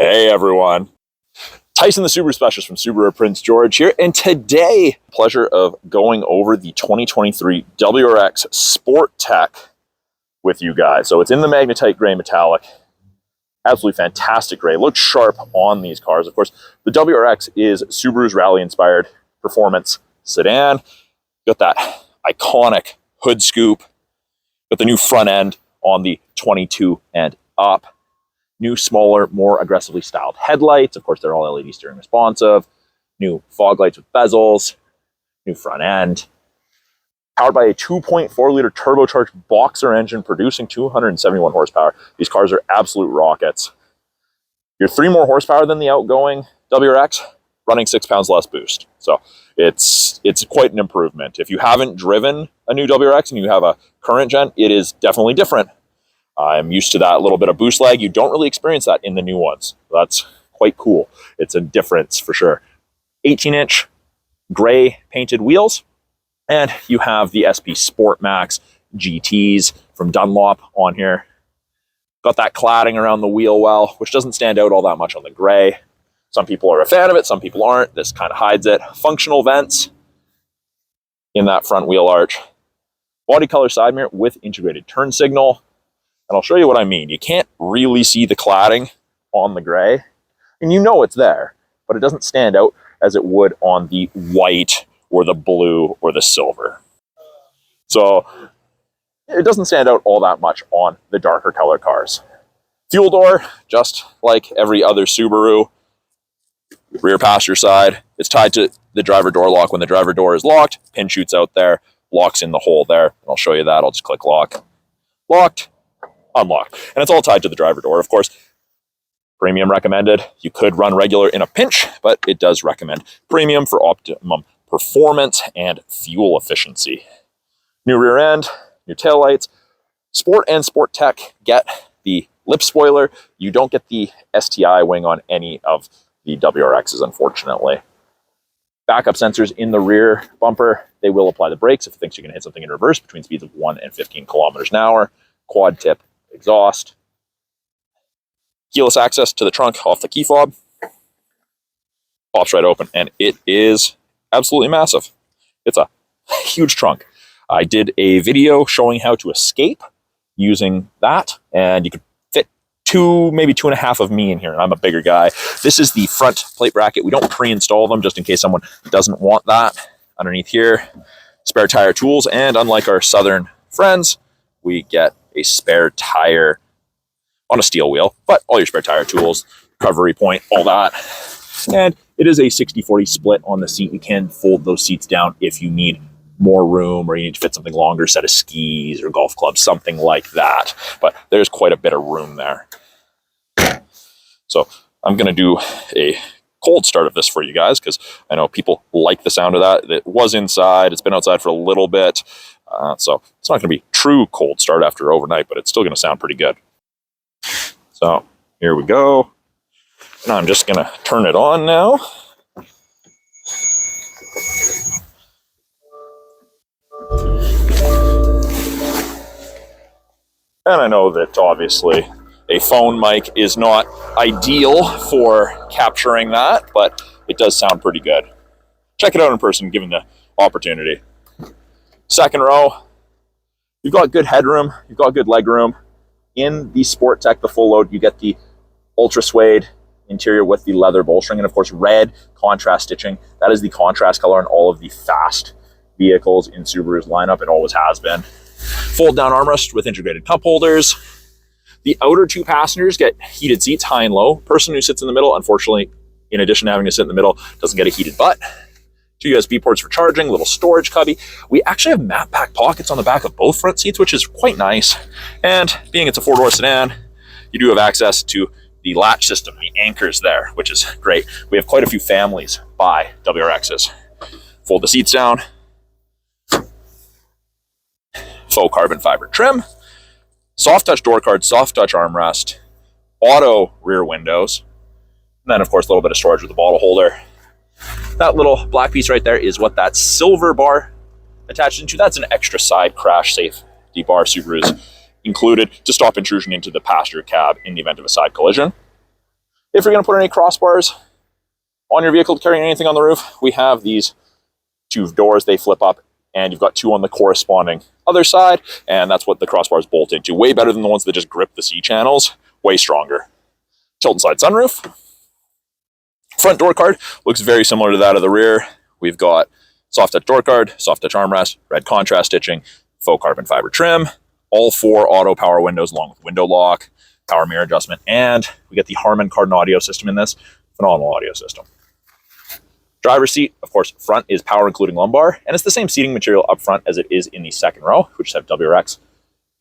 Hey everyone, Tyson the Subaru Specialist from Subaru Prince George here, and today, pleasure of going over the 2023 WRX Sport-Tech with you guys. So it's in the magnetite gray metallic, absolutely fantastic gray, looks sharp on these cars. Of course, the WRX is Subaru's rally-inspired performance sedan. Got that iconic hood scoop, got the new front end on the 22 and up. New, smaller, more aggressively styled headlights. Of course, they're all LED steering responsive. New fog lights with bezels. New front end. Powered by a 2.4-liter turbocharged boxer engine producing 271 horsepower. These cars are absolute rockets. You're 3 more horsepower than the outgoing WRX, running 6 pounds less boost. So it's quite an improvement. If you haven't driven a new WRX and you have a current gen, it is definitely different. I'm used to that little bit of boost lag. You don't really experience that in the new ones. That's quite cool. It's a difference for sure. 18-inch gray painted wheels. And you have the SP Sport Max GTs from Dunlop on here. Got that cladding around the wheel well, which doesn't stand out all that much on the gray. Some people are a fan of it, some people aren't. This kind of hides it. Functional vents in that front wheel arch. Body color side mirror with integrated turn signal. And I'll show you what I mean. You can't really see the cladding on the gray. And you know it's there, but it doesn't stand out as it would on the white or the blue or the silver. So it doesn't stand out all that much on the darker color cars. Fuel door, just like every other Subaru. Rear passenger side, it's tied to the driver door lock. When the driver door is locked, pin shoots out there, locks in the hole there. And I'll show you that. I'll just click lock. Locked. Unlocked. And it's all tied to the driver door. Of course, premium recommended. You could run regular in a pinch, but it does recommend premium for optimum performance and fuel efficiency. New rear end, new taillights. Sport and Sport-Tech get the lip spoiler. You don't get the STI wing on any of the WRXs, unfortunately. Backup sensors in the rear bumper. They will apply the brakes if it thinks you're going to hit something in reverse between speeds of 1 and 15 kilometers an hour. Quad tip exhaust. Keyless access to the trunk off the key fob. Pops right open, and it is absolutely massive. It's a huge trunk. I did a video showing how to escape using that, and you could fit 2, maybe 2.5 of me in here, and I'm a bigger guy. This is the front plate bracket. We don't pre-install them just in case someone doesn't want that. Underneath here, spare tire tools, and unlike our southern friends, we get a spare tire on a steel wheel, but all your spare tire tools, recovery point, all that. And it is a 60-40 split on the seat. You can fold those seats down if you need more room or you need to fit something longer, set of skis or golf clubs, something like that. But there's quite a bit of room there. So I'm going to do a cold start of this for you guys because I know people like the sound of that. It was inside. It's been outside for a little bit. So it's not going to be true cold start after overnight, but it's still going to sound pretty good. So here we go. And I'm just going to turn it on now. And I know that obviously a phone mic is not ideal for capturing that, but it does sound pretty good. Check it out in person, given the opportunity. Second row, you've got good headroom, you've got good leg room. In the Sport-Tech, the full load, you get the ultra suede interior with the leather bolstering, and of course red contrast stitching. That is the contrast color on all of the fast vehicles in Subaru's lineup. It always has been. Fold down armrest with integrated cup holders. The outer 2 passengers get heated seats, high and low. Person who sits in the middle, unfortunately, in addition to having to sit in the middle, doesn't get a heated butt. 2 USB ports for charging, little storage cubby. We actually have map pack pockets on the back of both front seats, which is quite nice. And being it's a 4-door sedan, you do have access to the latch system, the anchors there, which is great. We have quite a few families by WRXs. Fold the seats down. Faux carbon fiber trim. Soft touch door card, soft touch armrest. Auto rear windows. And then, of course, a little bit of storage with the bottle holder. That little black piece right there is what that silver bar attached into. That's an extra side crash safety bar Subaru's included to stop intrusion into the passenger cab in the event of a side collision. If you're going to put any crossbars on your vehicle to carry anything on the roof, we have these 2 doors. They flip up, and you've got 2 on the corresponding other side, and that's what the crossbars bolt into. Way better than the ones that just grip the C-channels. Way stronger. Tilt and slide sunroof. Front door card looks very similar to that of the rear. We've got soft touch door card, soft touch armrest, red contrast stitching, faux carbon fiber trim, all 4 auto power windows along with window lock, power mirror adjustment, and we get the Harman Kardon audio system in this. Phenomenal audio system. Driver's seat, of course, front is power including lumbar, and it's the same seating material up front as it is in the second row, which have WRX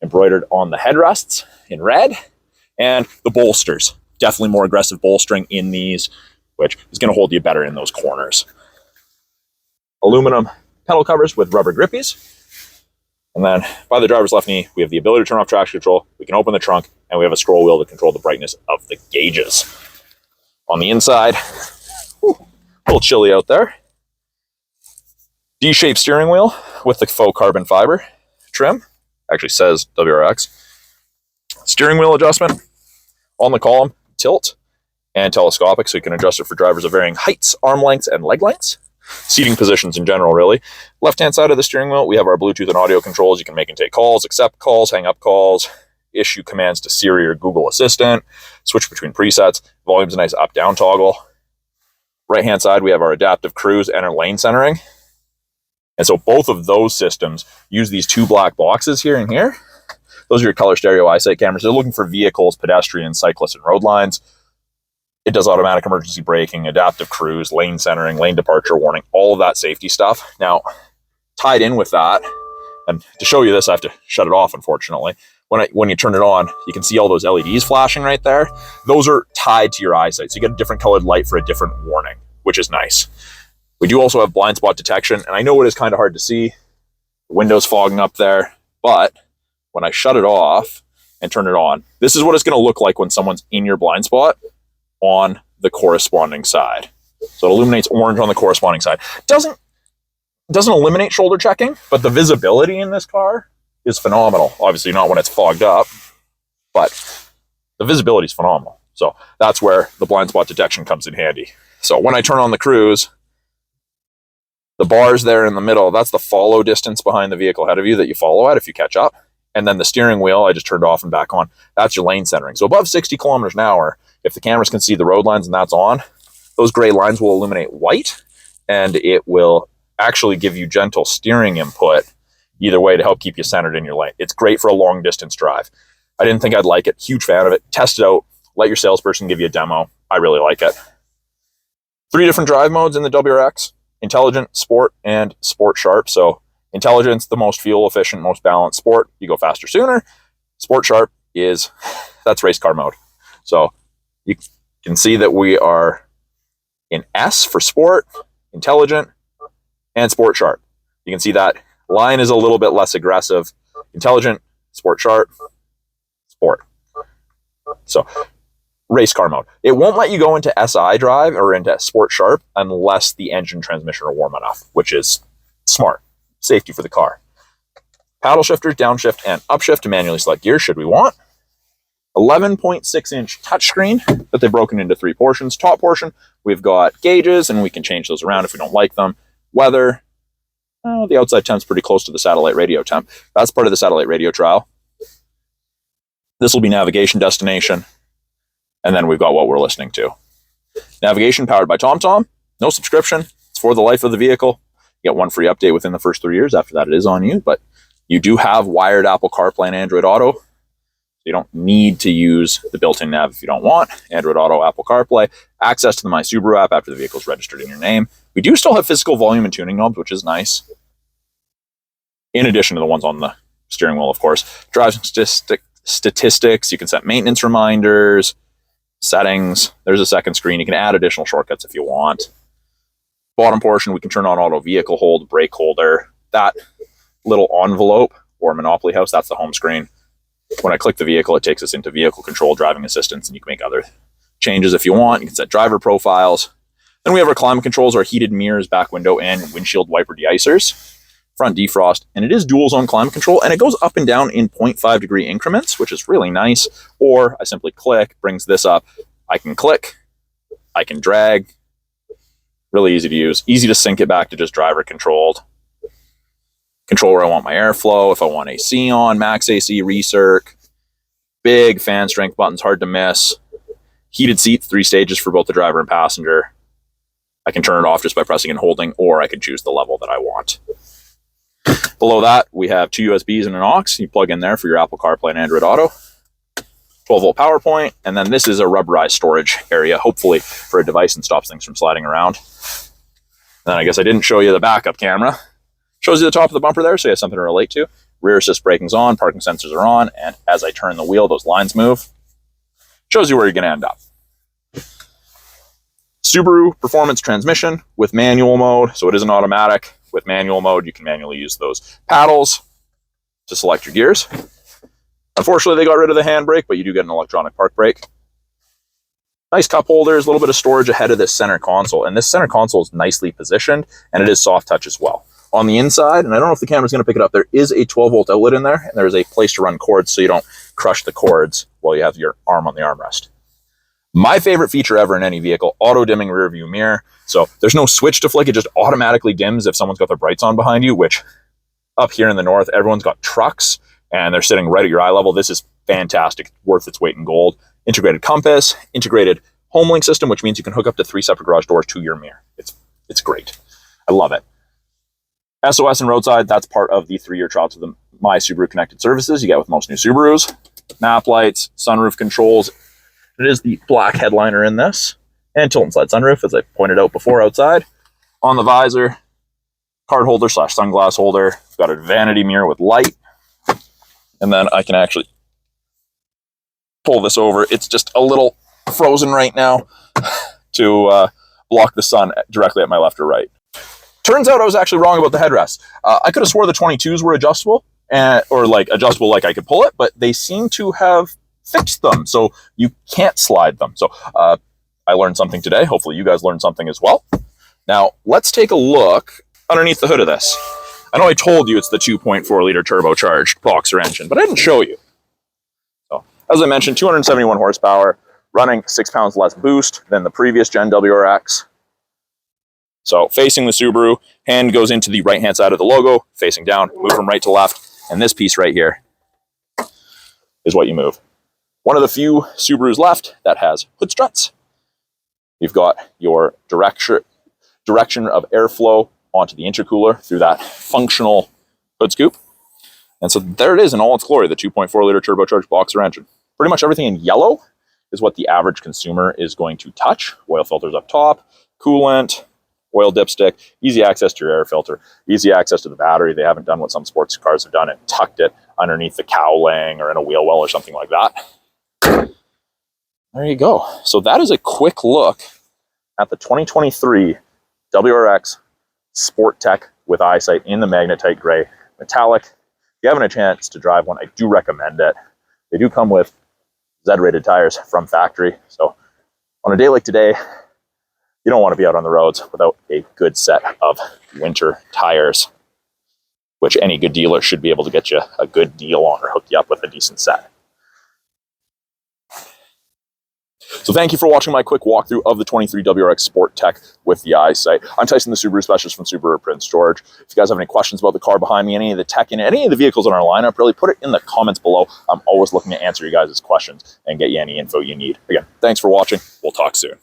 embroidered on the headrests in red, and the bolsters. Definitely more aggressive bolstering in these, which is going to hold you better in those corners. Aluminum pedal covers with rubber grippies. And then by the driver's left knee, we have the ability to turn off traction control. We can open the trunk, and we have a scroll wheel to control the brightness of the gauges. On the inside, a little chilly out there. D-shaped steering wheel with the faux carbon fiber trim. Actually says WRX. Steering wheel adjustment on the column, tilt, and telescopic, so you can adjust it for drivers of varying heights, arm lengths, and leg lengths. Seating positions in general, really. Left-hand side of the steering wheel, we have our Bluetooth and audio controls. You can make and take calls, accept calls, hang up calls, issue commands to Siri or Google Assistant, switch between presets. Volume's a nice up-down toggle. Right-hand side, we have our adaptive cruise and our lane centering. And so both of those systems use these 2 black boxes here and here. Those are your color stereo eyesight cameras. They're looking for vehicles, pedestrians, cyclists, and road lines. It does automatic emergency braking, adaptive cruise, lane centering, lane departure warning, all of that safety stuff. Now, tied in with that, and to show you this, I have to shut it off, unfortunately. When you turn it on, you can see all those LEDs flashing right there. Those are tied to your eyesight, so you get a different colored light for a different warning, which is nice. We do also have blind spot detection, and I know it is kind of hard to see. The window's fogging up there, but when I shut it off and turn it on, this is what it's going to look like when someone's in your blind spot on the corresponding side. So it illuminates orange on the corresponding side. Doesn't eliminate shoulder checking, but the visibility in this car is phenomenal. Obviously not when it's fogged up, but the visibility is phenomenal. So that's where the blind spot detection comes in handy. So when I turn on the cruise, the bars there in the middle, that's the follow distance behind the vehicle ahead of you that you follow at if you catch up. And then the steering wheel, I just turned off and back on. That's your lane centering. So above 60 kilometers an hour, if the cameras can see the road lines and that's on, those gray lines will illuminate white, and it will actually give you gentle steering input either way to help keep you centered in your lane. It's great for a long distance drive. I didn't think I'd like it. Huge fan of it. Test it out. Let your salesperson give you a demo. I really like it. 3 different drive modes in the WRX: Intelligent, Sport, and Sport Sharp. So Intelligent's the most fuel efficient, most balanced. Sport, you go faster sooner. Sport Sharp that's race car mode. So you can see that we are in S for Sport, Intelligent, and Sport Sharp. You can see that line is a little bit less aggressive. Intelligent, Sport Sharp, Sport. So race car mode. It won't let you go into SI drive or into Sport Sharp unless the engine transmission are warm enough, which is smart. Safety for the car. Paddle shifter, downshift, and upshift to manually select gears should we want. 11.6-inch touchscreen that they've broken into 3 portions. Top portion, we've got gauges, and we can change those around if we don't like them. Weather, the outside temp's pretty close to the satellite radio temp. That's part of the satellite radio trial. This will be navigation, destination, and then we've got what we're listening to. Navigation powered by TomTom. No subscription. It's for the life of the vehicle. You get 1 free update within the first 3 years. After that, it is on you, but you do have wired Apple CarPlay and Android Auto. You don't need to use the built-in nav if you don't want. Android Auto, Apple CarPlay, access to the My Subaru app after the vehicle is registered in your name. We do still have physical volume and tuning knobs, which is nice. In addition to the ones on the steering wheel, of course. Driving statistics, you can set maintenance reminders, settings. There's a second screen. You can add additional shortcuts if you want. Bottom portion, we can turn on auto vehicle hold, brake holder. That little envelope or Monopoly House, that's the home screen. When I click the vehicle, it takes us into vehicle control, driving assistance, and you can make other changes if you want. You can set driver profiles. Then we have our climate controls, our heated mirrors, back window, and windshield wiper de-icers. Front defrost, and it is dual zone climate control, and it goes up and down in 0.5 degree increments, which is really nice. Or I simply click, brings this up. I can click I can drag. Really easy to use. Easy to sync it back to just driver controlled. Control where I want my airflow. If I want AC on, max AC, recirc. Big fan strength buttons, hard to miss. Heated seats, 3 stages for both the driver and passenger. I can turn it off just by pressing and holding, or I can choose the level that I want. Below that, we have 2 USBs and an aux. You plug in there for your Apple CarPlay and Android Auto. 12-volt power point, and then this is a rubberized storage area, hopefully for a device and stops things from sliding around. Then I guess I didn't show you the backup camera. Shows you the top of the bumper there, so you have something to relate to. Rear assist braking's on, parking sensors are on, and as I turn the wheel, those lines move. Shows you where you're going to end up. Subaru performance transmission with manual mode, so it is an automatic. With manual mode, you can manually use those paddles to select your gears. Unfortunately, they got rid of the handbrake, but you do get an electronic park brake. Nice cup holders, a little bit of storage ahead of this center console, and this center console is nicely positioned, and it is soft touch as well. On the inside, and I don't know if the camera's going to pick it up, there is a 12-volt outlet in there, and there's a place to run cords so you don't crush the cords while you have your arm on the armrest. My favorite feature ever in any vehicle, auto-dimming rear view mirror. So there's no switch to flick, it just automatically dims if someone's got their brights on behind you, which up here in the north, everyone's got trucks, and they're sitting right at your eye level. This is fantastic, worth its weight in gold. Integrated compass, integrated home link system, which means you can hook up to 3 separate garage doors to your mirror. It's great. I love it. SOS and roadside, that's part of the 3-year trial to the My Subaru connected services you get with most new Subarus. Map lights, sunroof controls. It is the black headliner in this. And tilt and slide sunroof, as I pointed out before outside. On the visor, card holder / sunglass holder. Got a vanity mirror with light. And then I can actually pull this over. It's just a little frozen right now to block the sun directly at my left or right. Turns out I was actually wrong about the headrest. I could have swore the 22s were adjustable, or like adjustable, like I could pull it, but they seem to have fixed them, so you can't slide them. So I learned something today. Hopefully you guys learned something as well. Now let's take a look underneath the hood of this. I know I told you it's the 2.4 liter turbocharged boxer engine, but I didn't show you. So as I mentioned, 271 horsepower, running 6 pounds less boost than the previous gen WRX. So facing the Subaru, hand goes into the right-hand side of the logo, facing down, move from right to left, and this piece right here is what you move. One of the few Subarus left that has hood struts. You've got your direction of airflow onto the intercooler through that functional hood scoop. And so there it is in all its glory, the 2.4 liter turbocharged boxer engine. Pretty much everything in yellow is what the average consumer is going to touch. Oil filters up top, coolant, oil dipstick, easy access to your air filter, easy access to the battery. They haven't done what some sports cars have done and tucked it underneath the cowling or in a wheel well or something like that. There you go. So that is a quick look at the 2023 WRX Sport-Tech with eyesight in the magnetite gray metallic. If you haven't a chance to drive one, I do recommend it. They do come with Z-rated tires from factory. So on a day like today, you don't want to be out on the roads without a good set of winter tires, which any good dealer should be able to get you a good deal on or hook you up with a decent set. So thank you for watching my quick walkthrough of the 23 WRX Sport-Tech with the eyesight. I'm Tyson, the Subaru specialist from Subaru Prince George. If you guys have any questions about the car behind me, any of the tech in any of the vehicles in our lineup, really put it in the comments below. I'm always looking to answer you guys' questions and get you any info you need. Again, thanks for watching. We'll talk soon.